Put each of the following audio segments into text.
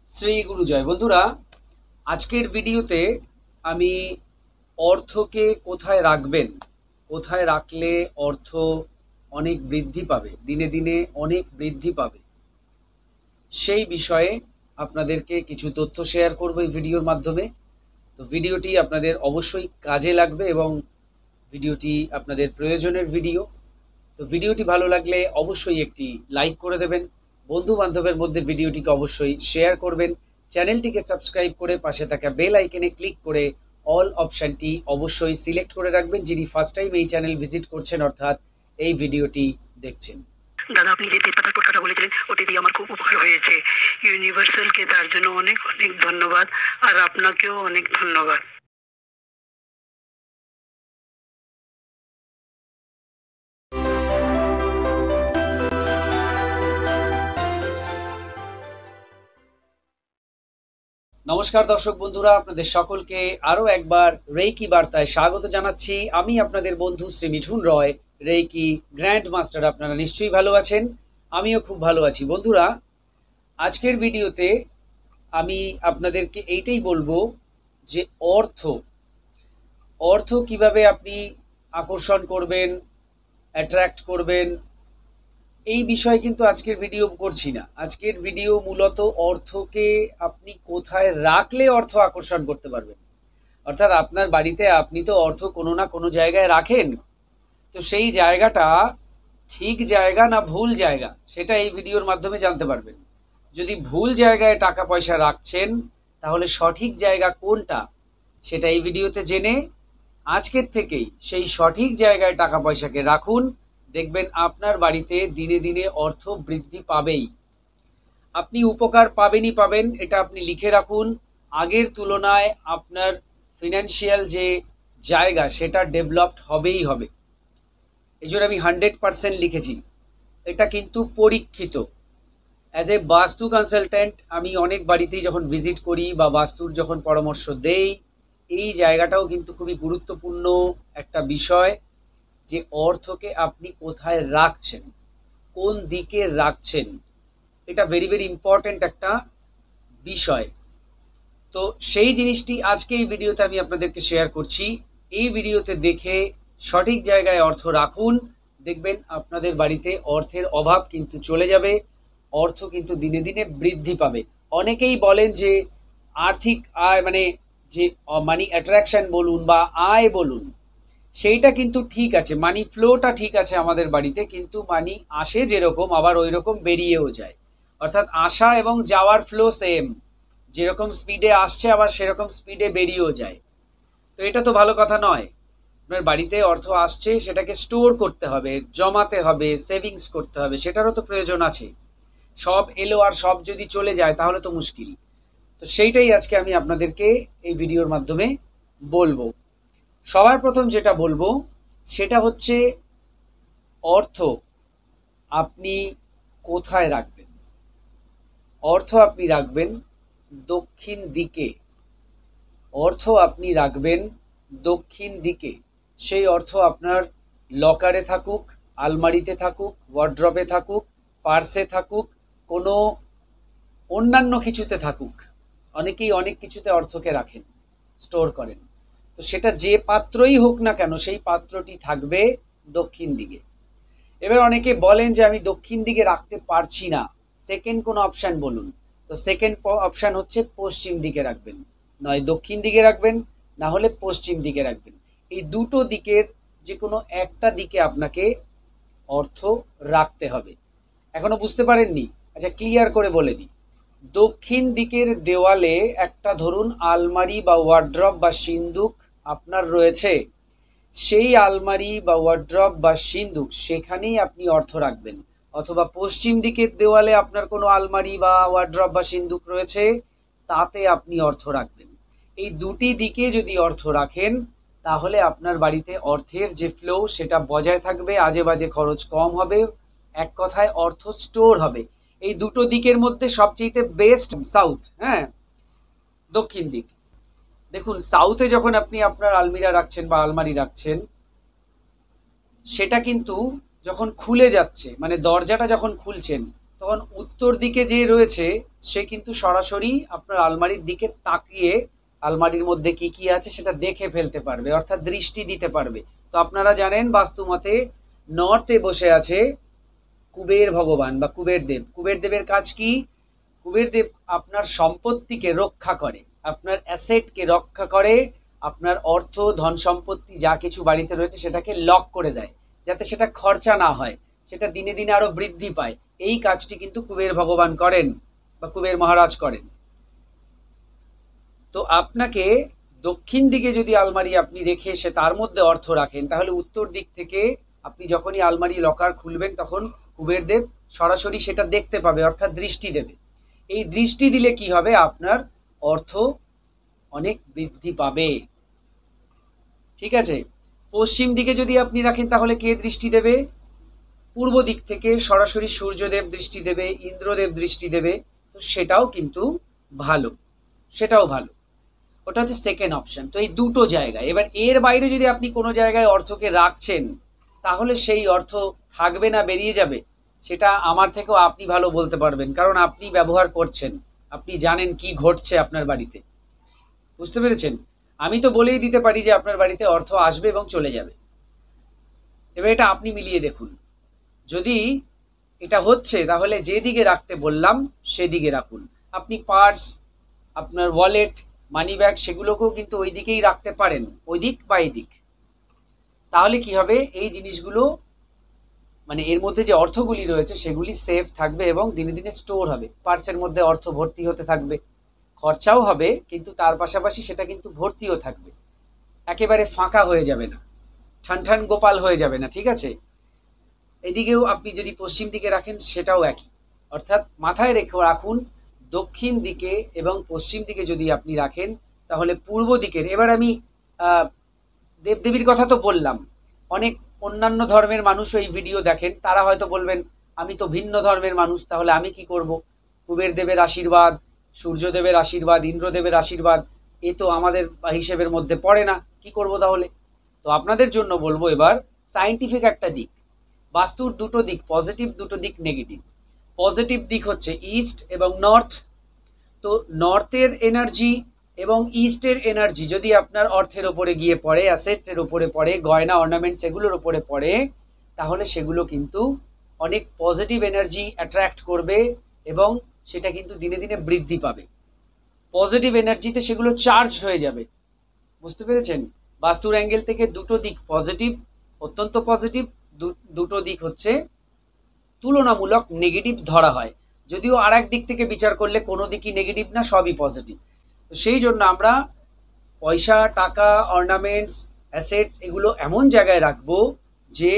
শ্রী গুরু জয়। বন্ধুরা, আজকের ভিডিওতে আমি অর্থকে কোথায় রাখবেন, কোথায় রাখলে অর্থ অনেক বৃদ্ধি পাবে, দিনে দিনে অনেক বৃদ্ধি পাবে, সেই বিষয়ে আপনাদেরকে কিছু তথ্য শেয়ার করব এই ভিডিওর মাধ্যমে। তো ভিডিওটি আপনাদের অবশ্যই কাজে লাগবে এবং ভিডিওটি আপনাদের প্রয়োজনের ভিডিও। তো ভিডিওটি ভালো লাগলে অবশ্যই একটি লাইক করে দেবেন, বন্ধু বান্ধবের মধ্যে ভিডিওটিকে অবশ্যই শেয়ার করবেন, চ্যানেলটিকে সাবস্ক্রাইব করে পাশে থাকা বেল আইকনে ক্লিক করে অল অপশানটি অবশ্যই সিলেক্ট করে রাখবেন যিনি ফার্স্ট টাইম এই চ্যানেল ভিজিট করছেন, অর্থাৎ এই ভিডিওটি দেখছেন। দাদা, আপনি যে তেজপাতার কথা বলেছিলেন ওটি দিয়ে আমার খুব উপকার হয়েছে। ইউনিভার্সালকে তার জন্য অনেক অনেক ধন্যবাদ, আর আপনাকেও অনেক ধন্যবাদ। নমস্কার দর্শক বন্ধুরা, আপনাদের সকলকে আরও একবার রেইকি বার্তায় স্বাগত জানাচ্ছি। আমি আপনাদের বন্ধু শ্রী মিঠুন রয়, রেইকি গ্র্যান্ড মাস্টার। আপনারা নিশ্চয়ই ভালো আছেন, আমিও খুব ভালো আছি। বন্ধুরা, আজকের ভিডিওতে আমি আপনাদেরকে এইটাই বলবো যে অর্থ কিভাবে আপনি আকর্ষণ করবেন, অ্যাট্রাক্ট করবেন, এই বিষয়ে কিন্তু আজকের ভিডিও করছি না। আজকের ভিডিও মূলত অর্থকে আপনি কোথায় রাখলে অর্থ আকর্ষণ করতে পারবেন। অর্থাৎ আপনার বাড়িতে আপনি তো অর্থ কোনো না কোনো জায়গায় রাখেন, তো সেই জায়গাটা ঠিক জায়গা না ভুল জায়গা সেটা এই ভিডিওর মাধ্যমে জানতে পারবেন। যদি ভুল জায়গায় টাকা পয়সা রাখছেন তাহলে সঠিক জায়গা কোনটা সেটা এই ভিডিওতে জেনে আজকের থেকেই সেই সঠিক জায়গায় টাকা পয়সাকে রাখুন। দেখবেন আপনার বাড়িতে দিনে দিনে অর্থ বৃদ্ধি পাবেই। আপনি উপকার পাবেনই পাবেন, এটা আপনি লিখে রাখুন। আগের তুলনায় আপনার ফিনান্সিয়াল যে জায়গা সেটা ডেভেলপড হবেই হবে। এই জন্য আমি 100% লিখেছি। এটা কিন্তু পরীক্ষিত। অ্যাজ এ বাস্তু কনসালট্যান্ট আমি অনেক বাড়িতেই যখন ভিজিট করি বা বাস্তুর যখন পরামর্শ দেই, এই জায়গাটাও কিন্তু খুবই গুরুত্বপূর্ণ একটা বিষয় যে অর্থকে আপনি কোথায় রাখছেন, কোন দিকে রাখছেন, এটা ভেরি ভেরি ইম্পর্ট্যান্ট একটা বিষয়। তো সেই জিনিসটি আজকে এই ভিডিওতে আমি আপনাদেরকে শেয়ার করছি। এই ভিডিওতে দেখে সঠিক জায়গায় অর্থ রাখুন, দেখবেন আপনাদের বাড়িতে অর্থের অভাব কিন্তু চলে যাবে, অর্থ কিন্তু দিনে দিনে বৃদ্ধি পাবে। অনেকেই বলেন যে আর্থিক আয় মানে যে মানি অ্যাট্রাকশন বলুন বা আয় বলুন, সেইটা কিন্তু ঠিক আছে, মানি ফ্লোটা ঠিক আছে আমাদের বাড়িতে, কিন্তু মানি আসে যেরকম আবার ওই রকম বেরিয়েও যায়। অর্থাৎ আসা এবং যাওয়ার ফ্লো সেম, যেরকম স্পিডে আসছে আবার সেরকম স্পিডে বেরিয়েও যায়। তো এটা তো ভালো কথা নয়। আপনার বাড়িতে অর্থ আসছে, সেটাকে স্টোর করতে হবে, জমাতে হবে, সেভিংস করতে হবে, সেটারও তো প্রয়োজন আছে। সব এলো আর সব যদি চলে যায় তাহলে তো মুশকিল। তো সেইটাই আজকে আমি আপনাদেরকে এই ভিডিওর মাধ্যমে বলবো। সবার প্রথম যেটা বলবো সেটা হচ্ছে অর্থ আপনি কোথায় রাখবেন। অর্থ আপনি রাখবেন দক্ষিণ দিকে। অর্থ আপনি রাখবেন দক্ষিণ দিকে। সেই অর্থ আপনার লকারে থাকুক, আলমারিতে থাকুক, ওয়ার্ড্রবে থাকুক, পার্সে থাকুক, কোনো অন্যান্য কিছুতে থাকুক। অনেকেই অনেক কিছুতে অর্থকে রাখেন, স্টোর করেন। তো সেটা যে পাত্রই হোক না কেন সেই পাত্রটি থাকবে দক্ষিণ দিকে। এবার অনেকে বলেন যে আমি দক্ষিণ দিকে রাখতে পারছি না, সেকেন্ড কোন অপশন বলুন। তো সেকেন্ড অপশন হচ্ছে পশ্চিম দিকে রাখবেন, নয় দক্ষিণ দিকে রাখবেন, না হলে পশ্চিম দিকে রাখবেন। এই দুটো দিকের যে কোনো একটা দিকে আপনাকে অর্থ রাখতে হবে। এখনো বুঝতে পারেননি? আচ্ছা, ক্লিয়ার করে বলে দিই। দক্ষিণ দিকের দেওয়ালে একটা ধরুন আলমারি বা ওয়ার্ড্রব বা সিন্দুক আপনার রয়েছে, সেই আলমারি বা ওয়ার্ড্রব বা সিন্দুক সেখানেই আপনি অর্থ রাখবেন। অথবা পশ্চিম দিকের দেওয়ালে আপনার কোনো আলমারি বা ওয়ার্ড্রব বা সিন্দুক রয়েছে, তাতে আপনি অর্থ রাখবেন। এই দুটি দিকে যদি অর্থ রাখেন তাহলে আপনার বাড়িতে অর্থের যে ফ্লো সেটা বজায় থাকবে, আজে বাজে খরচ কম হবে, এক কথায় অর্থ স্টোর হবে। এই দুটো দিকের মধ্যে সবচেয়ে বেস্ট সাউথ, হ্যাঁ, দক্ষিণ দিক। দেখুন, সাউথে যখন আপনি আপনার আলমিরা রাখছেন বা আলমারি রাখছেন, সেটা কিন্তু যখন খুলে যাচ্ছে, মানে দরজাটা যখন খুলছেন তখন উত্তর দিকে যে রয়েছে সে কিন্তু সরাসরি আপনার আলমারির দিকে তাকিয়ে আলমারির মধ্যে কি কি আছে সেটা দেখে ফেলতে পারবে, অর্থাৎ দৃষ্টি দিতে পারবে। তো আপনারা জানেন বাস্তুমতে নর্থে বসে আছে কুবের ভগবান বা কুবের দেব। কুবের দেবের কাজ কি? কুবের দেব আপনার সম্পত্তিকে রক্ষা করে, আপনার অ্যাসেটকে রক্ষা করে, আপনার অর্থ ধন সম্পত্তি যা কিছু বাড়িতে রয়েছে সেটাকে লক করে দেয়, যাতে সেটা খরচা না হয়, সেটা দিনে দিনে আরো বৃদ্ধি পায়। এই কাজটি কিন্তু কুবের ভগবান করেন বা কুবের মহারাজ করেন। তো আপনাকে দক্ষিণ দিকে যদি আলমারি আপনি রেখে সে তার মধ্যে অর্থ রাখেন, তাহলে উত্তর দিক থেকে আপনি যখনই আলমারি লকার খুলবেন তখন কুবের দেব সরাসরি সেটা দেখতে পাবে, অর্থাৎ দৃষ্টি দেবে। এই দৃষ্টি দিলে কি হবে? আপনার অর্থ অনেক বৃদ্ধি পাবে। ঠিক আছে। পশ্চিম দিকে যদি আপনি রাখেন তাহলে কে দৃষ্টি দেবে? পূর্ব দিক থেকে সরাসরি সূর্যদেব দৃষ্টি দেবে, ইন্দ্রদেব দৃষ্টি দেবে। তো সেটাও কিন্তু ভালো, সেটাও ভালো। ওটা হচ্ছে সেকেন্ড অপশন। তো এই দুটো জায়গায়, এবার এর বাইরে যদি আপনি কোনো জায়গায় অর্থকে রাখছেন তাহলে সেই অর্থ থাকবে না বেরিয়ে যাবে, সেটা আমার থেকেও আপনি ভালো বলতে পারবেন, কারণ আপনি ব্যবহার করছেন, আপনি জানেন কি ঘটছে আপনার বাড়িতে। বুঝতে পেরেছেন? আমি তো বলেই দিতে পারি যে আপনার বাড়িতে অর্থ আসবে এবং চলে যাবে। এবার এটা আপনি মিলিয়ে দেখুন। যদি এটা হচ্ছে তাহলে যেদিকে রাখতে বললাম সেদিকে রাখুন। আপনি পার্স, আপনার ওয়ালেট, মানি ব্যাগ সেগুলোকেও কিন্তু ওই দিকেই রাখতে পারেন, ওই দিক বা এই দিক। তাহলে কি হবে? এই জিনিসগুলো মানে এর মধ্যে যে অর্থগুলি রয়েছে সেগুলি সেফ থাকবে এবং দিনে দিনে স্টোর হবে। পার্সের মধ্যে অর্থ ভর্তি হতে থাকবে, খরচাও হবে কিন্তু তার পাশাপাশি সেটা কিন্তু ভর্তিও থাকবে, একেবারে ফাঁকা হয়ে যাবে না, ঠান ঠান গোপাল হয়ে যাবে না। ঠিক আছে। এদিকেও আপনি যদি পশ্চিম দিকে রাখেন সেটাও একই, অর্থাৎ মাথায় রেখে রাখুন দক্ষিণ দিকে এবং পশ্চিম দিকে যদি আপনি রাখেন তাহলে পূর্ব দিকের। এবার আমি দেবদেবীর কথা তো বললাম, অনেক অন্যান্য ধর্মের মানুষ এই ভিডিও দেখেন, তারা হয়তো বলবেন আমি তো ভিন্ন ধর্মের মানুষ, তাহলে আমি কি করব? কুবের দেবের আশীর্বাদ, সূর্যদেবের আশীর্বাদ, ইন্দ্রদেবের আশীর্বাদ এ তো আমাদের হিসেবের মধ্যে পড়ে না, কি করব তাহলে? তো আপনাদের জন্য বলবো এবার সায়েন্টিফিক একটা দিক। বাস্তুর দুটো দিক পজিটিভ, দুটো দিক নেগেটিভ। পজিটিভ দিক হচ্ছে ইস্ট এবং নর্থ। তো নর্থের এনার্জি এবং ইস্টের এনার্জি যদি আপনার অর্থের ওপরে গিয়ে পড়ে, অ্যাসেটের ওপরে পড়ে, গয়না অর্নামেন্টস এগুলোর ওপরে পড়ে, তাহলে সেগুলো কিন্তু অনেক পজিটিভ এনার্জি অ্যাট্রাক্ট করবে এবং সেটা কিন্তু দিনে দিনে বৃদ্ধি পাবে। পজিটিভ এনার্জিতে সেগুলো চার্জ হয়ে যাবে। বুঝতে পেরেছেন? বাস্তুর অ্যাঙ্গেল থেকে দুটো দিক পজিটিভ, অত্যন্ত পজিটিভ, দুটো দিক হচ্ছে তুলনামূলক নেগেটিভ ধরা হয়, যদিও আর এক দিক থেকে বিচার করলে কোনো দিকই নেগেটিভ না, সবই পজিটিভ। তো সেই জন্য আমরা পয়সা, টাকা, অর্নামেন্টস, অ্যাসেটস এগুলো এমন জায়গায় রাখবো যে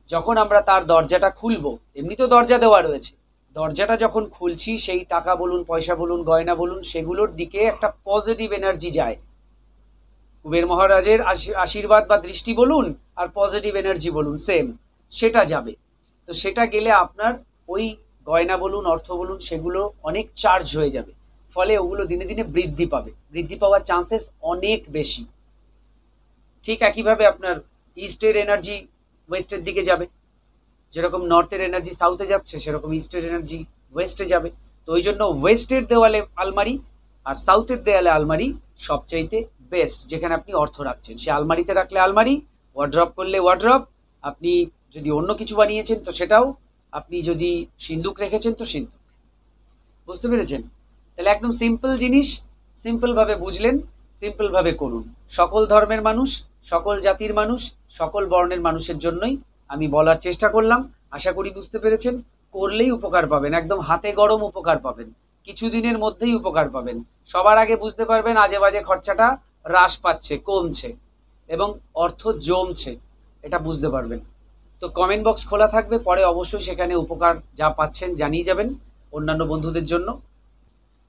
যখন আমরা তার দরজাটা খুলবো, এমনি তো দরজা দেওয়া রয়েছে, দরজাটা যখন খুলছি সেই টাকা বলুন, পয়সা বলুন, গয়না বলুন সেগুলোর দিকে একটা পজিটিভ এনার্জি যায়। কুবের মহারাজের আশীর্বাদ বা দৃষ্টি বলুন আর পজিটিভ এনার্জি বলুন সেম, সেটা যাবে। তো সেটা গেলে আপনার ওই গয়না বলুন, অর্থ বলুন সেগুলো অনেক চার্জ হয়ে যাবে, ফলে ওগুলো দিনে দিনে বৃদ্ধি পাবে, বৃদ্ধি পাওয়ার চান্সেস অনেক বেশি। ঠিক একইভাবে আপনার ইস্টের এনার্জি ওয়েস্টের দিকে যাবে, যেরকম নর্থের এনার্জি সাউথে যাচ্ছে সেরকম ইস্টের এনার্জি ওয়েস্টে যাবে। তো ওই জন্য ওয়েস্টের দেওয়ালে আলমারি আর সাউথের দেওয়ালে আলমারি সবচাইতে বেস্ট, যেখানে আপনি অর্থ রাখছেন। সে আলমারিতে রাখলে আলমারি, ওয়ার্ড্রপ করলে ওয়ার্ড্রপ, আপনি যদি অন্য কিছু বানিয়েছেন তো সেটাও, আপনি যদি সিন্দুক রেখেছেন তো সিন্দুক। বুঝতে পেরেছেন? তাহলে একদম সিম্পল জিনিস, সিম্পল ভাবে বুঝলেন, সিম্পল ভাবে করুন। সকল ধর্মের মানুষ, সকল জাতির মানুষ, সকল বর্ণের মানুষের জন্যই আমি বলার চেষ্টা করলাম। আশা করি বুঝতে পেরেছেন। করলেই উপকার পাবেন, একদম হাতে গরম উপকার পাবেন, কিছুদিনের মধ্যেই উপকার পাবেন। সবার আগে বুঝতে পারবেন আজে বাজে খরচাটা হ্রাস পাচ্ছে, কমছে এবং অর্থ জমছে, এটা বুঝতে পারবেন। তো কমেন্ট বক্স খোলা থাকবে, পরে অবশ্যই সেখানে উপকার যা পাচ্ছেন জানিয়ে যাবেন অন্যান্য বন্ধুদের জন্য।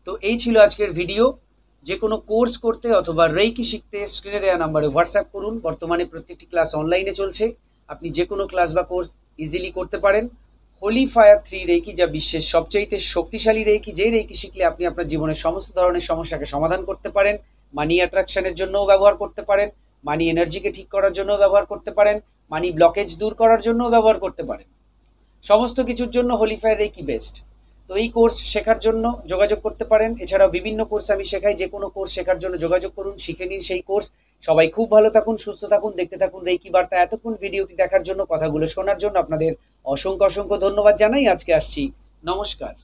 তো এই ছিল আজকের ভিডিও। যে কোনো কোর্স করতে অথবা রেইকি শিখতে স্ক্রিনে দেওয়া নাম্বারে হোয়াটসঅ্যাপ করুন। বর্তমানে প্রত্যেকটি ক্লাস অনলাইনে চলছে, আপনি যে কোনো ক্লাস বা কোর্স ইজিলি করতে পারেন। হোলি ফায়ার 3 রেইকি, যা বিশ্বের সবচাইতে শক্তিশালী রেইকি, যে রেইকি শিখলে আপনি আপনার জীবনের সমস্ত ধরনের সমস্যাকে সমাধান করতে পারেন, মানি অ্যাট্রাকশনের জন্যও ব্যবহার করতে পারেন, মানি এনার্জিকে ঠিক করার জন্যও ব্যবহার করতে পারেন, মানি ব্লকেজ দূর করার জন্যও ব্যবহার করতে পারেন। সমস্ত কিছুর জন্য হোলি ফায়ার রেইকি বেস্ট। তো এই কোর্স শেখার জন্য যোগাযোগ করতে পারেন। এছাড়াও বিভিন্ন কোর্স আমি শেখাই, যে কোনো কোর্স শেখার জন্য যোগাযোগ করুন, শিখে নিন সেই কোর্স। সবাই খুব ভালো থাকুন, সুস্থ থাকুন, দেখতে থাকুন রেকি বার্তা। এতক্ষণ ভিডিওটি দেখার জন্য, কথাগুলো শোনার জন্য আপনাদের অসংখ্য অসংখ্য ধন্যবাদ জানাই। আজকে আসছি, নমস্কার।